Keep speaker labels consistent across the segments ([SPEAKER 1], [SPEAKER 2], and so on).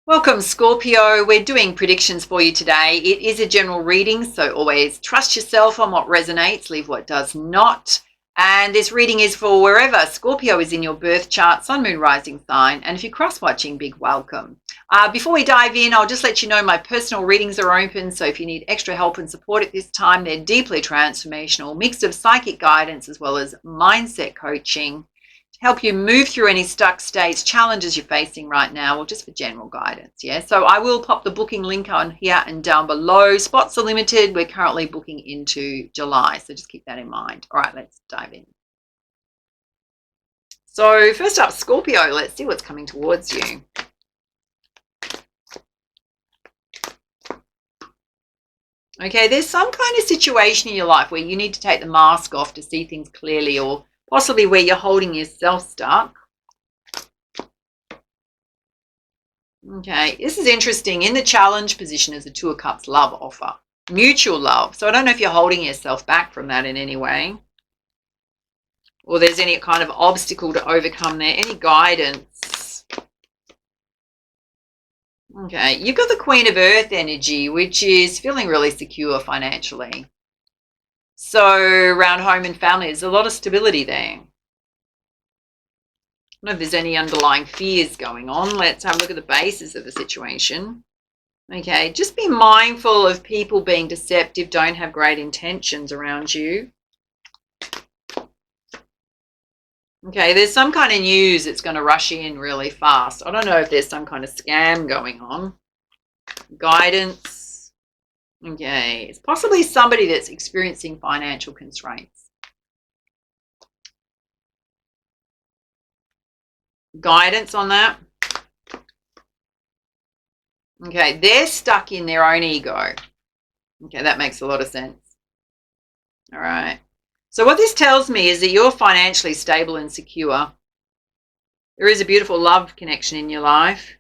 [SPEAKER 1] Welcome, Scorpio. We're doing predictions for you today. It is a general reading, so always trust yourself on what resonates, leave what does not. And this reading is for wherever Scorpio is in your birth chart, sun, moon, rising sign. And if you're cross-watching, big welcome. Before we dive in, I'll just let you know my personal readings are open. So if you need extra help and support at this time, they're deeply transformational, mix of psychic guidance as well as mindset coaching. Help you move through any stuck states, challenges you're facing right now, or just for general guidance. Yeah, so I will pop the booking link on here and down below. Spots are limited. We're currently booking into July, so just keep that in mind. All right, let's dive in. So first up, Scorpio, let's see what's coming towards you. Okay, there's some kind of situation in your life where you need to take the mask off to see things clearly, or possibly where you're holding yourself stuck. Okay, this is interesting. In the challenge position is the Two of Cups love offer. Mutual love. So I don't know if you're holding yourself back from that in any way, or there's any kind of obstacle to overcome there, any guidance. Okay, you've got the Queen of Earth energy, which is feeling really secure financially. So around home and family, there's a lot of stability there. I don't know if there's any underlying fears going on. Let's have a look at the basis of the situation. Okay, just be mindful of people being deceptive, don't have great intentions around you. Okay, there's some kind of news that's going to rush in really fast. I don't know if there's some kind of scam going on. Guidance. Okay, it's possibly somebody that's experiencing financial constraints. Guidance on that. Okay, they're stuck in their own ego. Okay, that makes a lot of sense. All right. So what this tells me is that you're financially stable and secure. There is a beautiful love connection in your life.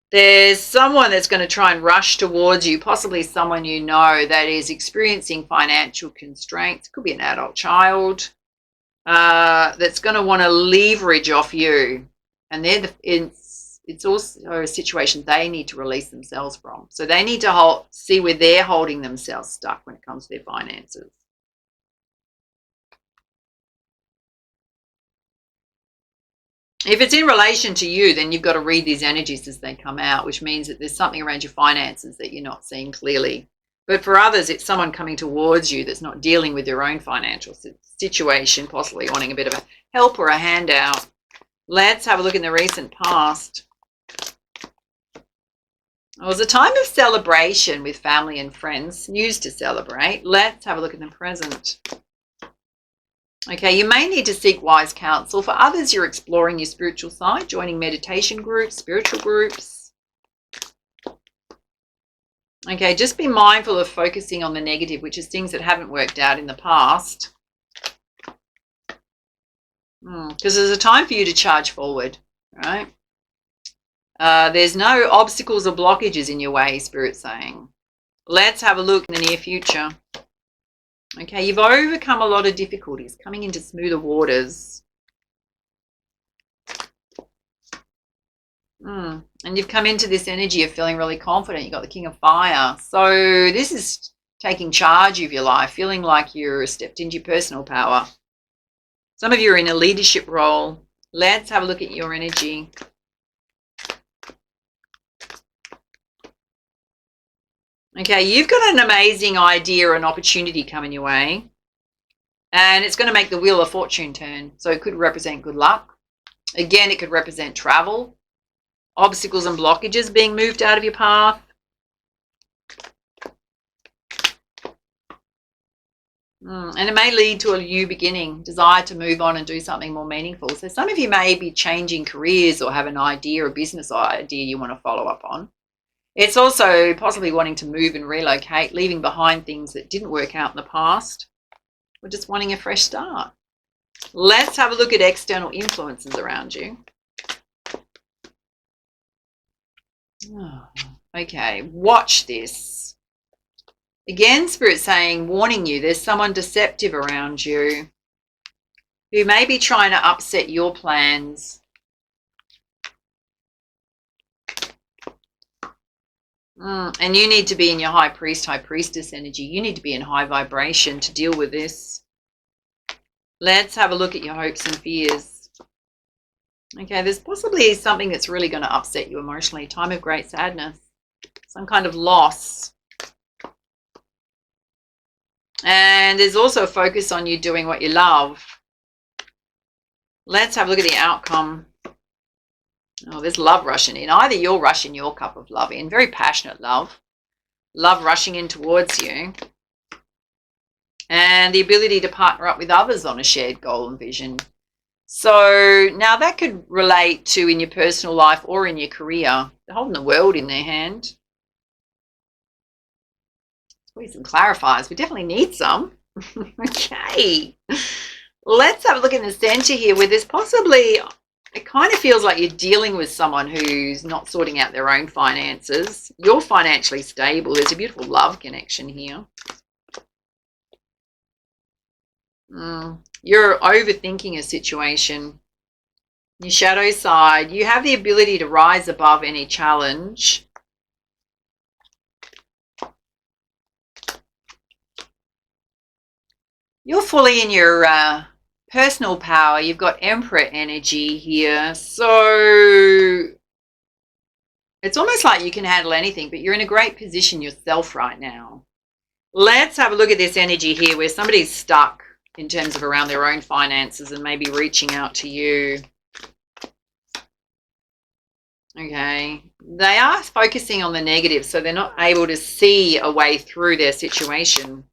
[SPEAKER 1] There's someone that's going to try and rush towards you, possibly someone you know that is experiencing financial constraints. It could be an adult child that's going to want to leverage off you. And it's also a situation they need to release themselves from. So they need to see where they're holding themselves stuck when it comes to their finances. If it's in relation to you, then you've got to read these energies as they come out, which means that there's something around your finances that you're not seeing clearly. But for others, it's someone coming towards you that's not dealing with their own financial situation, possibly wanting a bit of a help or a handout. Let's have a look in the recent past. It was a time of celebration with family and friends, news to celebrate. Let's have a look at the present. Okay, you may need to seek wise counsel. For others, you're exploring your spiritual side, joining meditation groups, spiritual groups. Okay, just be mindful of focusing on the negative, which is things that haven't worked out in the past. Because there's a time for you to charge forward, right? There's no obstacles or blockages in your way, Spirit's saying. Let's have a look in the near future. Okay, you've overcome a lot of difficulties, coming into smoother waters. And you've come into this energy of feeling really confident. You've got the King of Fire. So this is taking charge of your life, feeling like you're stepped into your personal power. Some of you are in a leadership role. Let's have a look at your energy. Okay, you've got an amazing idea, an opportunity coming your way, and it's going to make the wheel of fortune turn. So it could represent good luck. Again, it could represent travel, obstacles and blockages being moved out of your path. And it may lead to a new beginning, desire to move on and do something more meaningful. So some of you may be changing careers or have an idea, a business idea you want to follow up on. It's also possibly wanting to move and relocate, leaving behind things that didn't work out in the past, or just wanting a fresh start. Let's have a look at external influences around you. Okay, watch this. Again, Spirit's saying, warning you, there's someone deceptive around you who may be trying to upset your plans. And you need to be in your high priest, high priestess energy. You need to be in high vibration to deal with this. Let's have a look at your hopes and fears. Okay, there's possibly something that's really going to upset you emotionally. Time of great sadness. Some kind of loss. And there's also a focus on you doing what you love. Let's have a look at the outcome. Oh, there's love rushing in. Either you're rushing your cup of love in, very passionate love. Love rushing in towards you. And the ability to partner up with others on a shared goal and vision. So now that could relate to in your personal life or in your career. They're holding the world in their hand. Probably some clarifiers. We definitely need some. Okay. Let's have a look in the center here where there's possibly, it kind of feels like you're dealing with someone who's not sorting out their own finances. You're financially stable. There's a beautiful love connection here. You're overthinking a situation. Your shadow side, you have the ability to rise above any challenge. You're fully in your personal power. You've got Emperor energy here. So it's almost like you can handle anything, but you're in a great position yourself right now. Let's have a look at this energy here where somebody's stuck in terms of around their own finances and maybe reaching out to you. Okay. They are focusing on the negative, so they're not able to see a way through their situation.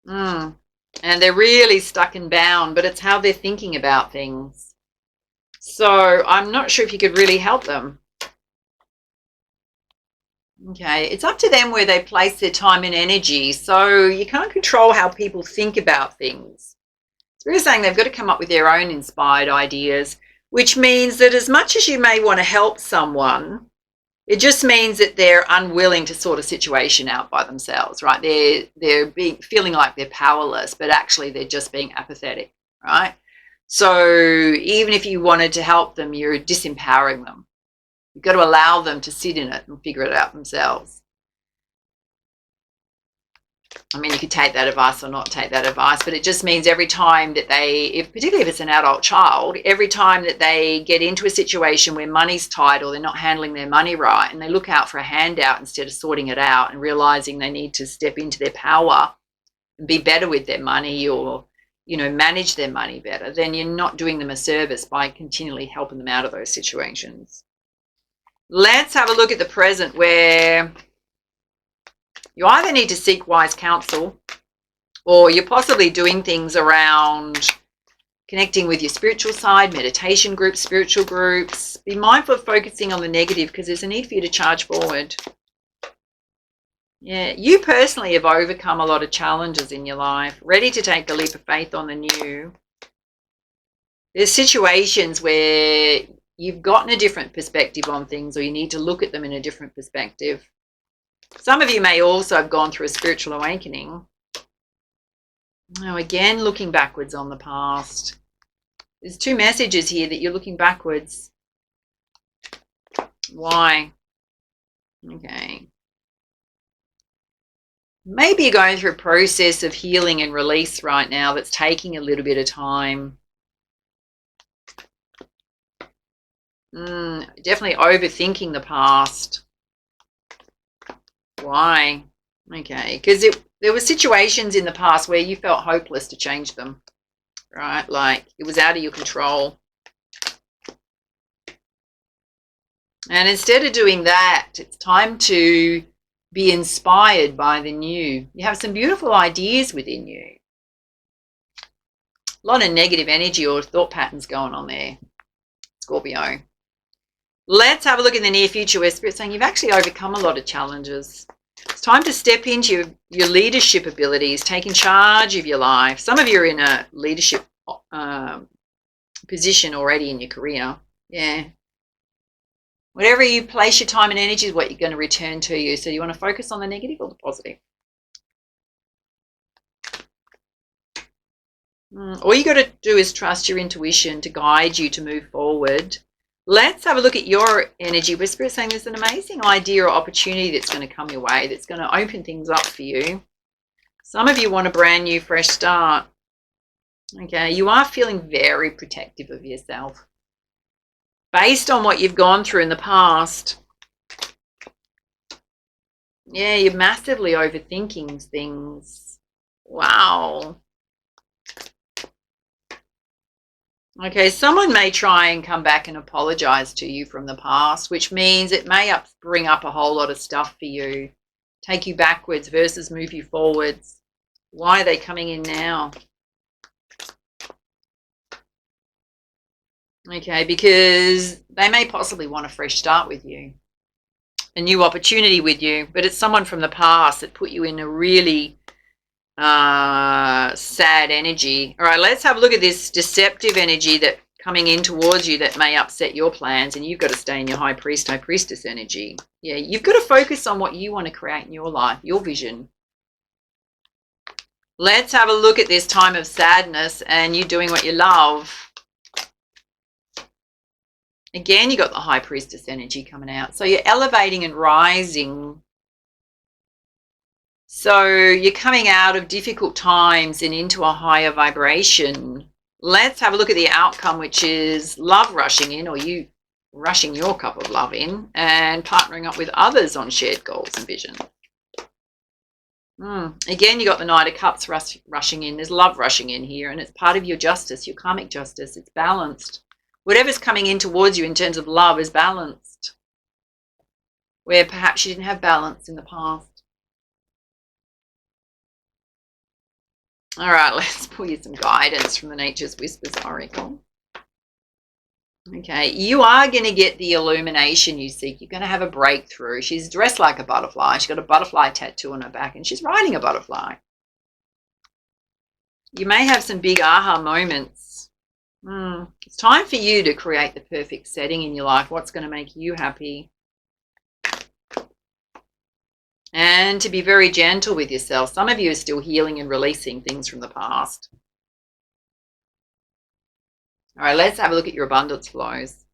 [SPEAKER 1] And they're really stuck and bound, but it's how they're thinking about things. So I'm not sure if you could really help them. Okay, it's up to them where they place their time and energy. So you can't control how people think about things. So we're saying they've got to come up with their own inspired ideas, which means that as much as you may want to help someone, it just means that they're unwilling to sort a situation out by themselves, right? They're feeling like they're powerless, but actually they're just being apathetic, right? So even if you wanted to help them, you're disempowering them. You've got to allow them to sit in it and figure it out themselves. I mean, you could take that advice or not take that advice, but it just means every time that particularly if it's an adult child, every time that they get into a situation where money's tight or they're not handling their money right and they look out for a handout instead of sorting it out and realizing they need to step into their power and be better with their money or, manage their money better, then you're not doing them a service by continually helping them out of those situations. Let's have a look at the present where you either need to seek wise counsel or you're possibly doing things around connecting with your spiritual side, meditation groups, spiritual groups. Be mindful of focusing on the negative because there's a need for you to charge forward. Yeah, you personally have overcome a lot of challenges in your life, ready to take the leap of faith on the new. There's situations where you've gotten a different perspective on things or you need to look at them in a different perspective. Some of you may also have gone through a spiritual awakening. Now, again, looking backwards on the past. There's two messages here that you're looking backwards. Why? Okay. Maybe you're going through a process of healing and release right now that's taking a little bit of time. Definitely overthinking the past. Why? Okay, because there were situations in the past where you felt hopeless to change them, right? Like it was out of your control. And instead of doing that, it's time to be inspired by the new. You have some beautiful ideas within you. A lot of negative energy or thought patterns going on there, Scorpio. Let's have a look in the near future where Spirit's saying you've actually overcome a lot of challenges. It's time to step into your leadership abilities, taking charge of your life. Some of you are in a leadership position already in your career. Yeah. Whatever you place your time and energy is what you're going to return to you. So you want to focus on the negative or the positive? All you got to do is trust your intuition to guide you to move forward. Let's have a look at your energy. We're Spirit saying there's an amazing idea or opportunity that's going to come your way, that's going to open things up for you. Some of you want a brand new, fresh start. Okay, you are feeling very protective of yourself. Based on what you've gone through in the past, yeah, you're massively overthinking things. Wow. Okay, someone may try and come back and apologize to you from the past, which means it may bring up a whole lot of stuff for you, take you backwards versus move you forwards. Why are they coming in now? Okay, because they may possibly want a fresh start with you, a new opportunity with you, but it's someone from the past that put you in a really sad energy. All right, let's have a look at this deceptive energy that coming in towards you that may upset your plans, and you've got to stay in your high priest, high priestess energy. Yeah, you've got to focus on what you want to create in your life, your vision. Let's have a look at this time of sadness and you doing what you love. Again, you got the high priestess energy coming out. So you're elevating and rising. So you're coming out of difficult times and into a higher vibration. Let's have a look at the outcome, which is love rushing in, or you rushing your cup of love in and partnering up with others on shared goals and vision. Again, you got the Knight of Cups rushing in. There's love rushing in here, and it's part of your justice, your karmic justice. It's balanced. Whatever's coming in towards you in terms of love is balanced, where perhaps you didn't have balance in the past. All right, let's pull you some guidance from the Nature's Whispers Oracle. Okay, you are going to get the illumination you seek. You're going to have a breakthrough. She's dressed like a butterfly. She's got a butterfly tattoo on her back, and she's riding a butterfly. You may have some big aha moments. It's time for you to create the perfect setting in your life. What's going to make you happy? And to be very gentle with yourself. Some of you are still healing and releasing things from the past. All right, let's have a look at your abundance flows.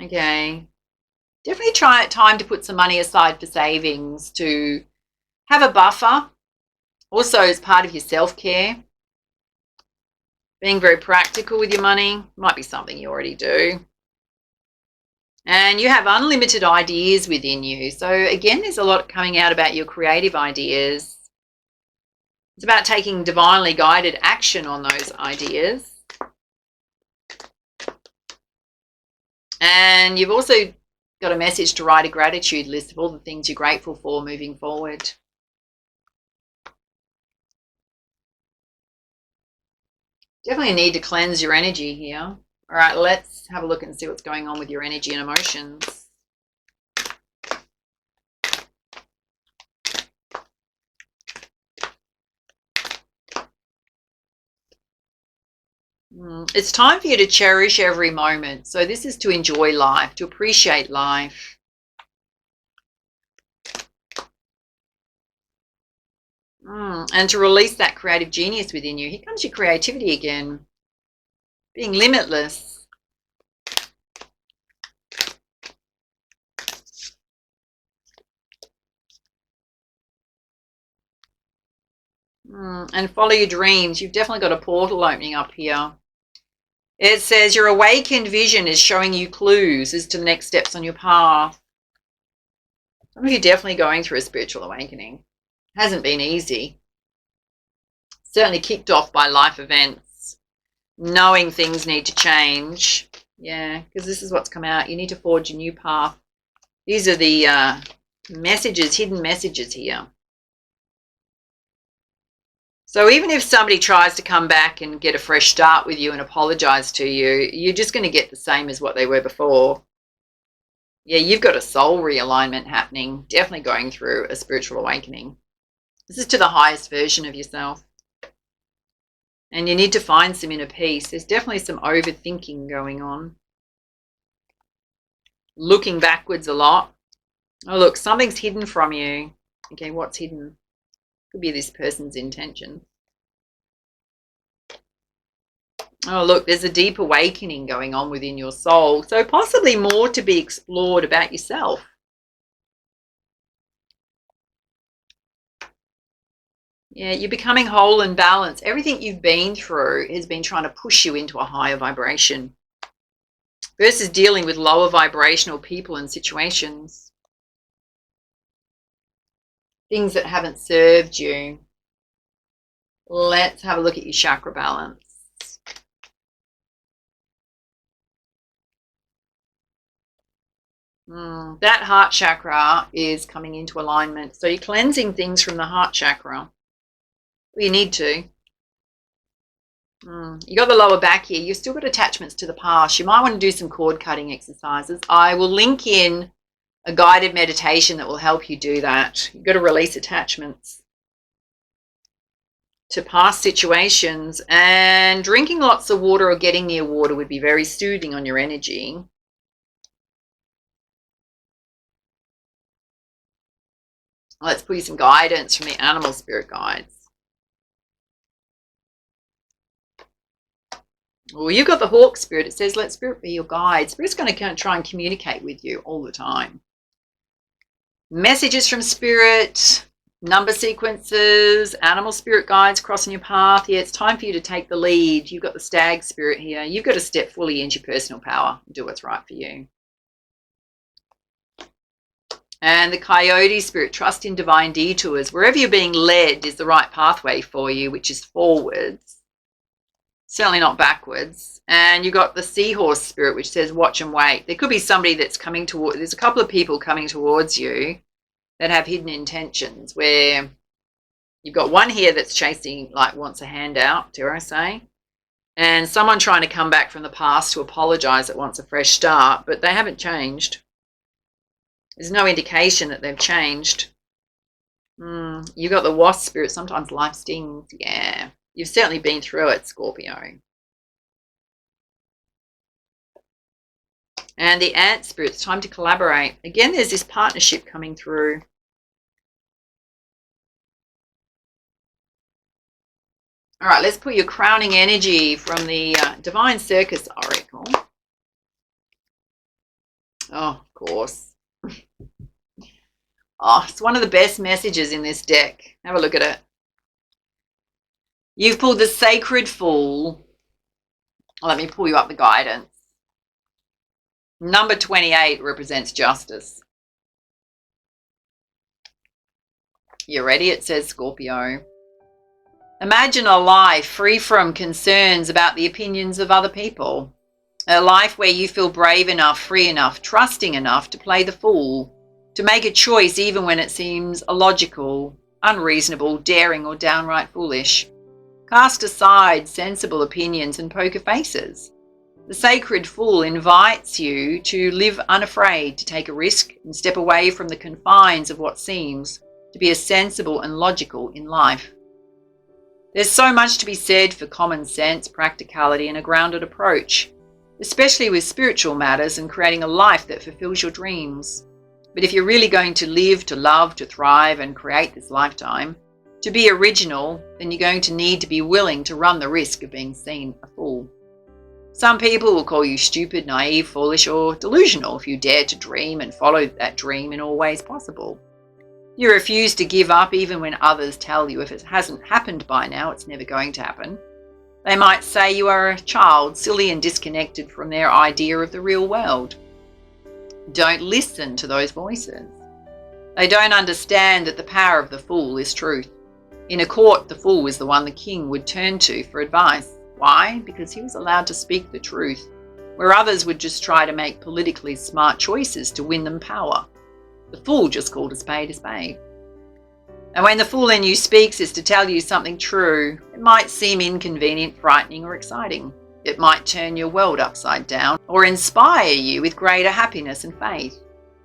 [SPEAKER 1] Okay. Definitely time to put some money aside for savings, to have a buffer. Also, as part of your self-care, being very practical with your money. Might be something you already do. And you have unlimited ideas within you. So again, there's a lot coming out about your creative ideas. It's about taking divinely guided action on those ideas. And you've also got a message to write a gratitude list of all the things you're grateful for moving forward. Definitely need to cleanse your energy here. All right, let's have a look and see what's going on with your energy and emotions. It's time for you to cherish every moment. So this is to enjoy life, to appreciate life. And to release that creative genius within you. Here comes your creativity again. Being limitless. And follow your dreams. You've definitely got a portal opening up here. It says your awakened vision is showing you clues as to the next steps on your path. Some of you are definitely going through a spiritual awakening. It hasn't been easy. Certainly kicked off by life events. Knowing things need to change. Yeah, because this is what's come out. You need to forge a new path. These are the messages, hidden messages here. So even if somebody tries to come back and get a fresh start with you and apologize to you, you're just going to get the same as what they were before. Yeah, you've got a soul realignment happening, definitely going through a spiritual awakening. This is to the highest version of yourself. And you need to find some inner peace. There's definitely some overthinking going on. Looking backwards a lot. Oh, look, something's hidden from you. Okay, what's hidden? Could be this person's intention. Oh, look, there's a deep awakening going on within your soul. So possibly more to be explored about yourself. Yeah, you're becoming whole and balanced. Everything you've been through has been trying to push you into a higher vibration versus dealing with lower vibrational people and situations. Things that haven't served you. Let's have a look at your chakra balance. That heart chakra is coming into alignment. So you're cleansing things from the heart chakra. Well, you need to. You got the lower back here. You've still got attachments to the past. You might want to do some cord cutting exercises. I will link in a guided meditation that will help you do that. You've got to release attachments to past situations, and drinking lots of water or getting near water would be very soothing on your energy. Let's put you some guidance from the animal spirit guides. Well, you've got the hawk spirit. It says, let spirit be your guide. Spirit's going to try and communicate with you all the time. Messages from spirit, number sequences, animal spirit guides crossing your path. Yeah, it's time for you to take the lead. You've got the stag spirit here. You've got to step fully into your personal power and do what's right for you. And the coyote spirit, trust in divine detours. Wherever you're being led is the right pathway for you, which is forwards. Certainly not backwards. And you've got the seahorse spirit, which says watch and wait. There could be somebody that's coming toward, there's a couple of people coming towards you that have hidden intentions, where you've got one here that's chasing, like wants a handout, dare I say, and someone trying to come back from the past to apologize that wants a fresh start, but they haven't changed. There's no indication that they've changed. You've got the wasp spirit, sometimes life stings. Yeah. You've certainly been through it, Scorpio. And the ant spirit, it's time to collaborate. Again, there's this partnership coming through. All right, let's put your crowning energy from the Divine Circus Oracle. Oh, of course. Oh, it's one of the best messages in this deck. Have a look at it. You've pulled the Sacred Fool. Let me pull you up the guidance. Number 28 represents justice. You ready? It says, Scorpio. Imagine a life free from concerns about the opinions of other people. A life where you feel brave enough, free enough, trusting enough to play the fool, to make a choice even when it seems illogical, unreasonable, daring, or downright foolish. Cast aside sensible opinions and poker faces. The Sacred Fool invites you to live unafraid, to take a risk and step away from the confines of what seems to be as sensible and logical in life. There's so much to be said for common sense, practicality, and a grounded approach, especially with spiritual matters and creating a life that fulfills your dreams. But if you're really going to live, to love, to thrive, and create this lifetime, to be original, then you're going to need to be willing to run the risk of being seen a fool. Some people will call you stupid, naive, foolish, or delusional if you dare to dream and follow that dream in all ways possible. You refuse to give up even when others tell you if it hasn't happened by now, it's never going to happen. They might say you are a child, silly and disconnected from their idea of the real world. Don't listen to those voices. They don't understand that the power of the fool is truth. In a court, the fool is the one the king would turn to for advice. Why? Because he was allowed to speak the truth, where others would just try to make politically smart choices to win them power. The fool just called a spade a spade. And when the fool in you speaks is to tell you something true, it might seem inconvenient, frightening, or exciting. It might turn your world upside down or inspire you with greater happiness and faith.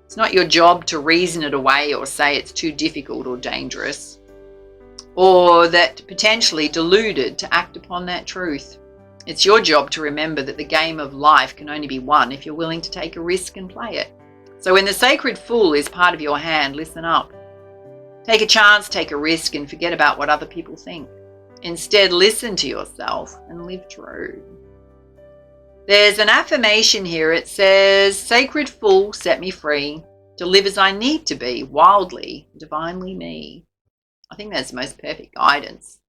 [SPEAKER 1] It's not your job to reason it away or say it's too difficult or dangerous, or that potentially deluded to act upon that truth. It's your job to remember that the game of life can only be won if you're willing to take a risk and play it. So when the Sacred Fool is part of your hand, listen up. Take a chance, take a risk, and forget about what other people think. Instead, listen to yourself and live true. There's an affirmation here. It says, "Sacred Fool, set me free, to live as I need to be, wildly, divinely me." I think that's the most perfect guidance.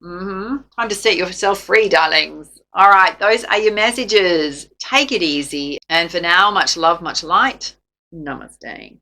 [SPEAKER 1] Time to set yourself free, darlings. All right, those are your messages. Take it easy. And for now, much love, much light. Namaste.